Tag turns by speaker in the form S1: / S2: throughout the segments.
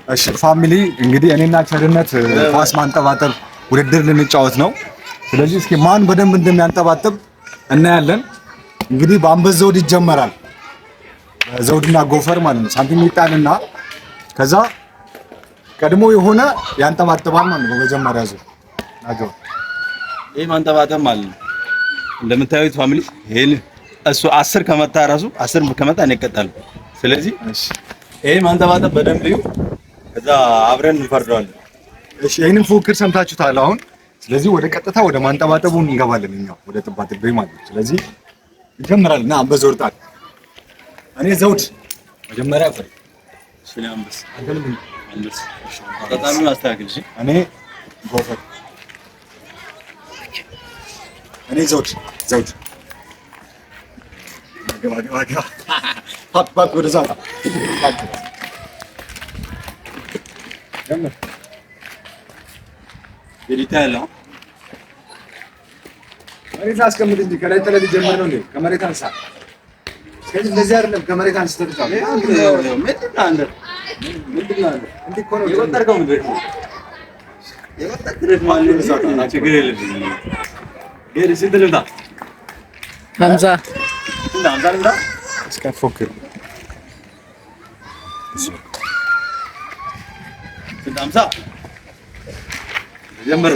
S1: እሺ ፋሚሊ እንግዲህ እኔና ቸርነት ኳስ ማንጠባጠብ ውድድር ልንጫወት ነው። ስለዚህ እስኪ ማን በደንብ እንደሚያንጠባጥብ እናያለን። እንግዲህ በአንበሳ ዘውድ ይጀመራል። ዘውድና ጎፈር ማለት ነው። ሳንቲም ይጣልና ከዛ ቀድሞ የሆነ ያንጠባጥባል ማለት ነው። በመጀመሪያ ዙር ናገው
S2: ይሄ ማንጠባጠብ ማለት ነው። እንደምታዩት ፋሚሊ ይሄን እሱ 10 ከመታ ራሱ 10 ከመታ እንቀጣለን። ስለዚህ ይሄ ማንጠባጠብ በደንብ እዩ። ከዛ አብረን እንፈርደዋለን።
S1: እሺ ይሄንን ፉክክር ሰምታችሁታል አሁን። ስለዚህ ወደ ቀጥታ ወደ ማንጠባጠቡ እንገባለን እኛው ወደ ጥባጥቤ ማለት ነው። ስለዚህ ይጀምራል እና አንበሳ ወርጣል። እኔ ዘውድ መጀመሪያ ፈር
S2: እሺ አንበሳ አንበሳ በጣም አስተካክል። እሺ
S1: እኔ ጎፈር እኔ ዘውድ ገባ ፓፕ ወደ ዛታ
S2: ጌዲታ ያለው
S1: መሬት አስቀምጥ እንጂ ከላይ ተለል ጀመር ነው እንዴ? ከመሬት አንሳ። ስለዚህ እንደዚህ አይደለም። ከመሬት አንስተህ ተጣለ።
S2: ምንድን ነው አንተ
S1: እንዴ እኮ ነው
S2: የወጣርከው ምንድን ነው? የወጣርከው ማለት ነው። ችግር የለብኝም። ጌዲ ስንት ልምጣ?
S3: 50
S2: ልምጣ
S1: እስከ ፎክር
S2: ስንት 50 ጀምር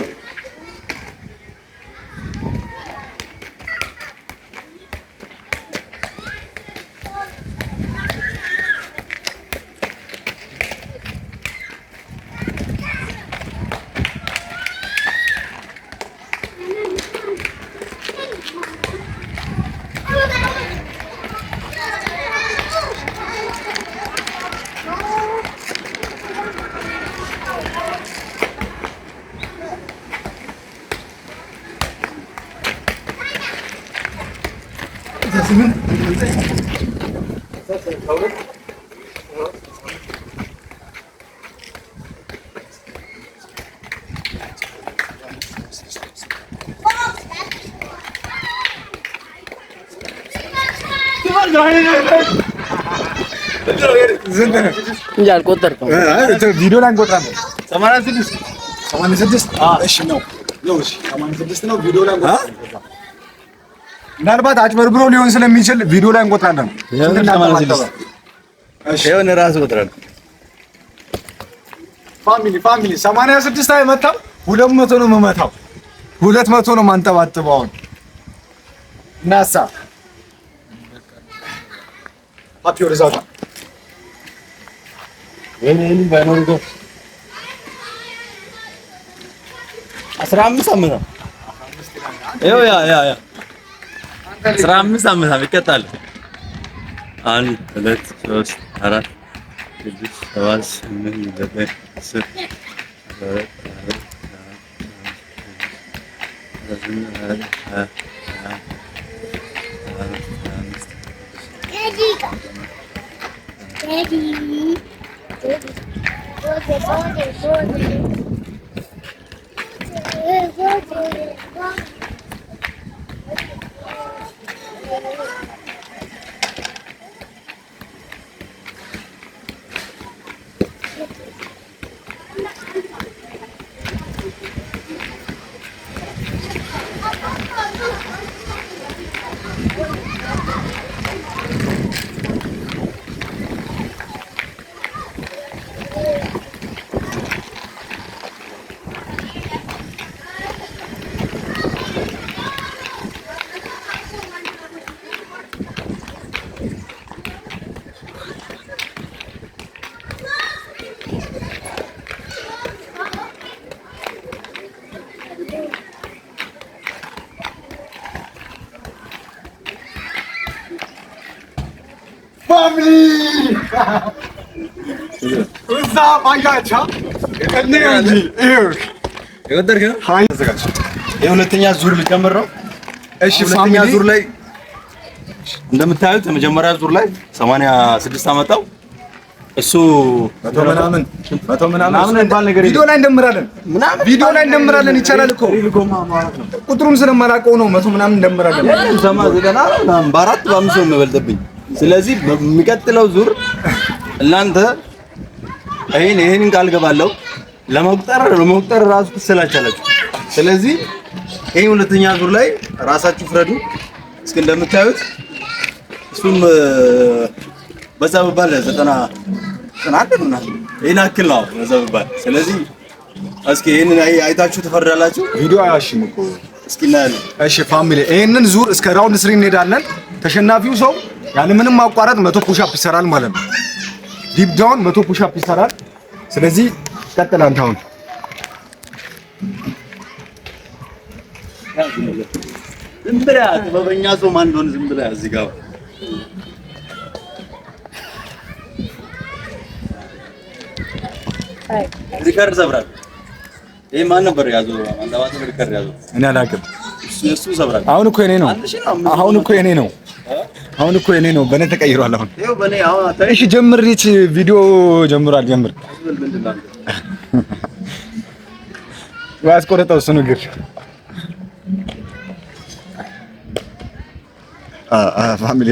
S3: እንጂ አልቆጠርኩም።
S1: ቪዲዮ ላይ እንቆጥራለን። 86 እሺ ነው 86 ነው። ቪዲዮ ላይ እንቆጥራለን። ምናልባት አጭበርብሮ ሊሆን ስለሚችል ቪዲዮ ላይ እንቆጥራለን።
S2: የሆነ ራስ ቆጥራለሁ።
S1: ፋሚሊ 86 አይመታም። 200 ነው የምመታው። 200 ነው የማንጠባጥበው። አሁን እናሳ ፓፒ ወደ ዛታ
S2: ወይኔ ባይኖር እኮ 15 አመት ይኸው ያ 15 አመት ይቀጣል። 1 2 3 4 6 7 8 9 10
S1: ፋሚሊ እዛ ባያቻ እኔ እንጂ
S2: የወደድክ ነው።
S1: ሃይ ተዘጋጅ።
S2: የሁለተኛ ዙር ልጀምር ነው።
S1: እሺ
S2: ሁለተኛ ዙር ላይ እንደምታዩት የመጀመሪያ ዙር ላይ 86 አመጣው። እሱ
S1: መቶ ምናምን እንባል ነገር ቪዲዮ ላይ እንደምራለን ይቻላል እኮ ቁጥሩን ስለማላውቀው ነው። መቶ ምናምን እንደምራለን።
S2: ሰማ ዘጠና በአራት በአምስት ነው የሚበልጥብኝ። ስለዚህ በሚቀጥለው ዙር እናንተ ይሄንን ቃል ገባለሁ። ለመቁጠር ራሱ ትሰላቻላችሁ። ስለዚህ ይሄን ሁለተኛ ዙር ላይ ራሳችሁ ፍረዱ። እስኪ እንደምታዩት እሱም በዛ በባል 90 አይደልና ይሄን አክል ነው በዛ በባል። ስለዚህ እስኪ ይሄንን አይታችሁ ትፈርዳላችሁ።
S1: ቪዲዮ አያሽም እኮ
S2: እስኪ እናያለን።
S1: እሺ ፋሚሊ ይሄንን ዙር እስከ ራውንድ 3 እንሄዳለን። ተሸናፊው ሰው ያለ ምንም ማቋረጥ 100 ፑሽ አፕ ይሰራል ማለት ነው። ዲፕ ዳውን 100 ፑሽ አፕ ይሰራል። ስለዚህ ቀጥል አንተ አሁን
S2: ዝም ብለህ ጥበበኛ ሰው ማን እንደሆነ ዝም ብለህ እዚህ ጋር ሪከርድ ሰብራል። ይሄ ማን ነበር ያዘው? አንዳባተ ሪከርድ ያዘው
S1: እኔ አላውቅም።
S2: እሱ ሰብራል።
S1: አሁን እኮ የኔ ነው። አሁን እኮ የኔ ነው። አሁን እኮ የኔ ነው። በኔ ተቀይሯል። አሁን
S2: ይኸው በኔ አሁን
S1: እሺ ጀምር። ሪች ቪዲዮ ጀምሯል። ጀምር። ያስቆረጠው እሱ ንግር ፋሚሊ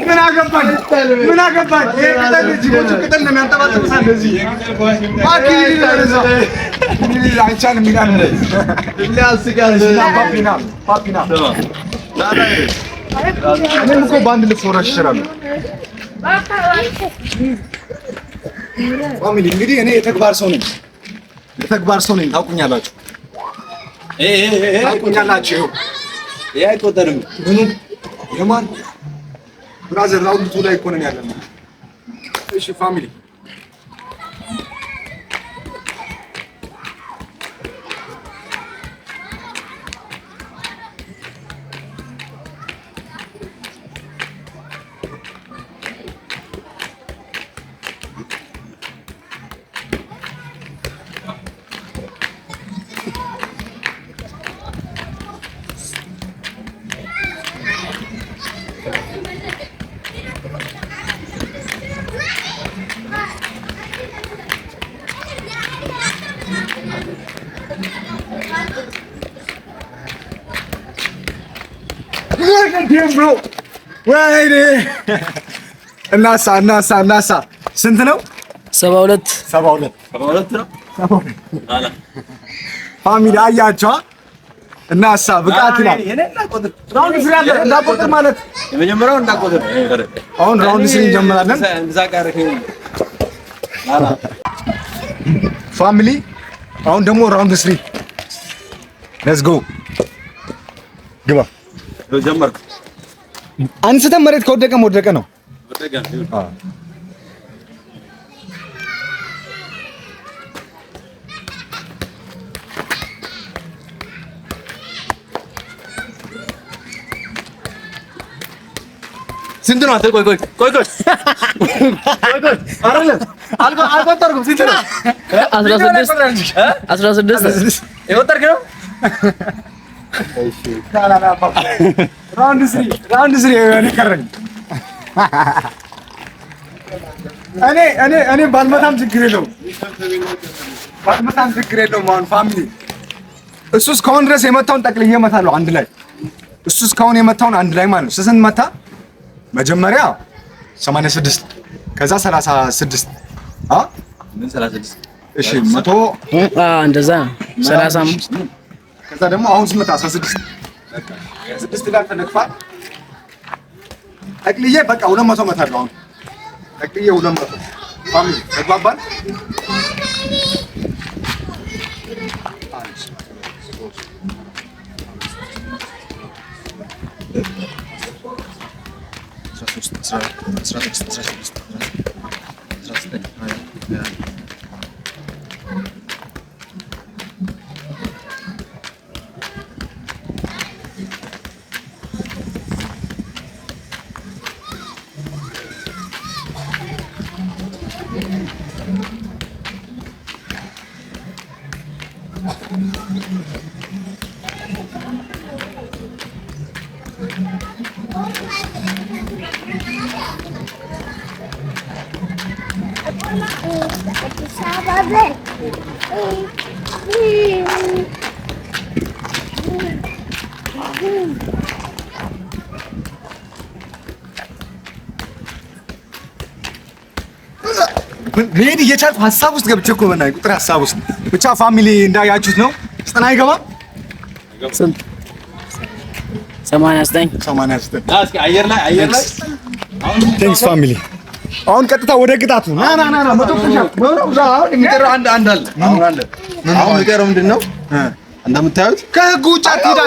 S1: ምን አገባኝ? ቅጠል ነው የሚያንጠባጥብሳ እንደዚህ አይቻልም ይላል። ፓፒና እኔም እኮ በአንድ ልብስ ወራሽ ይችላሉ። ፋሚሊ እንግዲህ እኔ የተግባር ሰው ነኝ። ታውቁኛላችሁ። ታውቁኛላችሁ።
S2: ይሄ አይቆጠርም።
S1: ምኑ የማን ብራዘር ራውንድ 2 ላይ እኮ ነን ያለነው። እሺ ፋሚሊ ብሮ ወይኔ እናሳ ስንት ነው?
S3: 72
S2: ነው።
S1: ፋሚሊ አያቸዋ እናሳ ብቃት ይላል። ራውንድ 3 ያለ እንዳቆጥር ማለት
S2: የመጀመሪያው እንዳቆጥር።
S1: አሁን ራውንድ 3 እንጀምራለን። ፋሚሊ አሁን ደግሞ ራውንድ 3 ሌትስ ጎ ግባ።
S2: ጀመርኩ።
S1: አንስተን መሬት ከወደቀ ወደቀ ነው።
S2: ስንት ነው? ቆይ አይደለም አልቆጠርኩም። ስንት ነው?
S3: 16
S2: የቆጠርክ ነው?
S1: ራውንድ 3 የቀረኝ እኔ ባልመታም ችግር የለውም። አሁን ፋሚሊ እሱ እስካሁን ድረስ የመታውን ጠቅልዬ እመታለሁ አንድ ላይ። እሱ እስካሁን የመታውን አንድ ላይ ማለት ነው። ስንት መታ? መጀመሪያ 86 ከዛ 36
S2: ምን 36?
S1: እሺ 100
S3: እንደዛ 35
S1: ከዛ ደግሞ አሁን ስመታ 16 ጋር ተነክፋል። ጠቅልዬ በቃ 200 መታለሁ። አሁን ጠቅልዬ 200 ፋሚሊ ተግባባን። መሄድ እየቻልኩ ሀሳብ ውስጥ ገብቼ እኮ በእናትህ ቁጥር ሀሳብ ውስጥ ብቻ ፋሚሊ እንዳያችሁት ነው። 90 አይገባም።
S3: ስንት? 89
S1: 89
S2: እስኪ አየር ላይ
S1: ቴንክስ ፋሚሊ። አሁን ቀጥታ ወደ ቅጣቱ ና መቶ
S2: አሁን የሚቀረው አንድ አለ። አሁን የሚቀረው ምንድን ነው? እንደምታዩት
S1: ከህግ ውጭ አትሄዳ።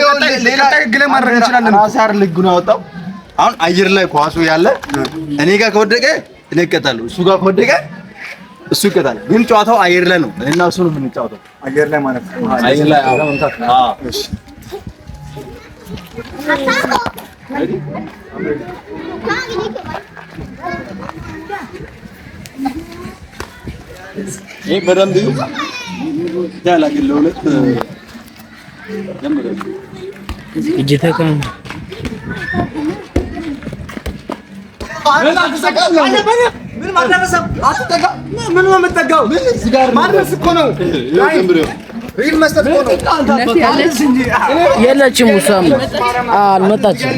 S1: ቀጣይ ህግ ላይ ማድረግ እንችላለን።
S2: አሳር ልጉን ያወጣው አሁን አየር ላይ ኳሱ ያለ እኔ ጋር ከወደቀ እኔ እቀጣለሁ፣ እሱ ጋር ከወደቀ እሱ ይቀጣል። ግን ጨዋታው አየር ላይ ነው። እኔና እሱ ነው የምንጫወተው
S1: አየር ላይ ማለት ነው።
S2: አየር ላይ
S1: እሺ
S2: ይሄ በደንብ ያላግል ለሁለት ጀምረ
S3: እጅተካ የለችም። እሷም አልመጣችም።